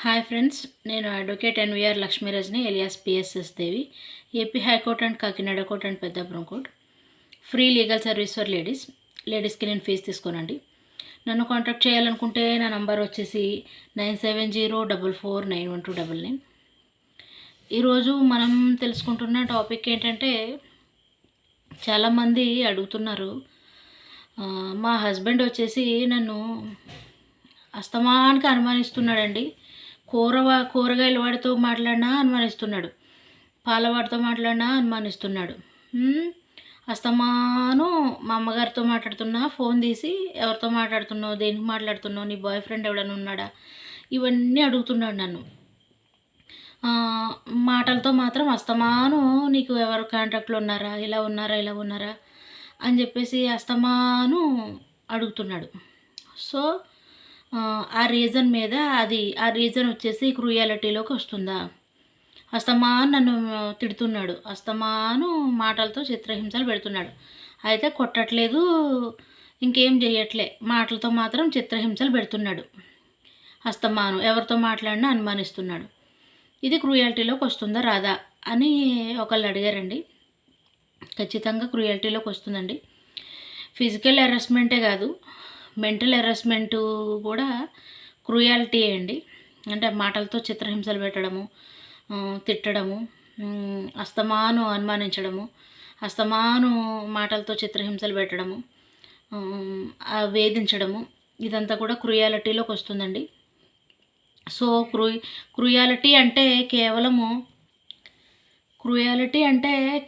Hi friends, నేను advocate NVR Lakshmirajani alias PSS Devi, AP high court and Kakinada court and Peddapuram court. Free legal service for లేడీస్కి నేను fee తీసుకోనండి. నన్ను contact చేయాలనుకుంటే నా నంబర్ వచ్చేసి 9704491299. ఈరోజు మనం తెలుసుకుంటున్న టాపిక్ ఏంటంటే, చాలామంది అడుగుతున్నారు, మా హస్బెండ్ వచ్చేసి నన్ను అస్తమానికి అనుమానిస్తున్నాడండి. కూరగాయల వాడితో మాట్లాడినా అనుమానిస్తున్నాడు, పాలవాడితో మాట్లాడినా అనుమానిస్తున్నాడు. అస్తమాను మా అమ్మగారితో మాట్లాడుతున్నా ఫోన్ తీసి ఎవరితో మాట్లాడుతున్నావు, దేనికి మాట్లాడుతున్నావు, నీ బాయ్ ఫ్రెండ్ ఎవడన్నా ఉన్నాడా, ఇవన్నీ అడుగుతున్నాడు నన్ను. మాటలతో మాత్రం అస్తమాను నీకు ఎవరు కాంటాక్ట్లో ఉన్నారా, ఇలా ఉన్నారా అని చెప్పేసి అస్తమాను అడుగుతున్నాడు. సో ఆ రీజన్ మీద ఆ రీజన్ వచ్చేసి క్రూయాలిటీలోకి వస్తుందా. అస్తమాను నన్ను తిడుతున్నాడు, అస్తమాను మాటలతో చిత్రహింసలు పెడుతున్నాడు. అయితే కొట్టట్లేదు, ఇంకేం చేయట్లే, మాటలతో మాత్రం చిత్రహింసలు పెడుతున్నాడు. అస్తమాను ఎవరితో మాట్లాడినా అనుమానిస్తున్నాడు. ఇది క్రూయాలిటీలోకి వస్తుందా రాదా అని ఒకళ్ళు అడిగారండి. ఖచ్చితంగా క్రూయాలిటీలోకి వస్తుందండి. ఫిజికల్ హెరాస్మెంటే కాదు, మెంటల్ హెరాస్మెంటు కూడా క్రూయాలిటీ అండి. అంటే మాటలతో చిత్రహింసలు పెట్టడము, తిట్టడము, అస్తమాను అనుమానించడము, అస్తమాను మాటలతో చిత్రహింసలు పెట్టడము, వేధించడము, ఇదంతా కూడా క్రూయాలిటీలోకి వస్తుందండి. సో క్రూయాలిటీ అంటే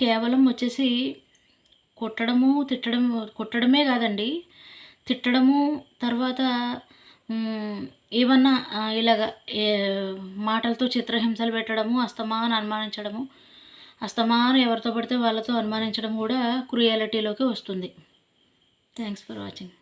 కేవలం వచ్చేసి కొట్టడమే కాదండి. తిట్టడము, తర్వాత ఏమన్నా ఇలాగ మాటలతో చిత్రహింసలు పెట్టడము, అస్తమాను అనుమానించడము, అస్తమాను ఎవరితో పడితే వాళ్ళతో అనుమానించడం కూడా క్రూయాలిటీలోకి వస్తుంది. Thanks for watching.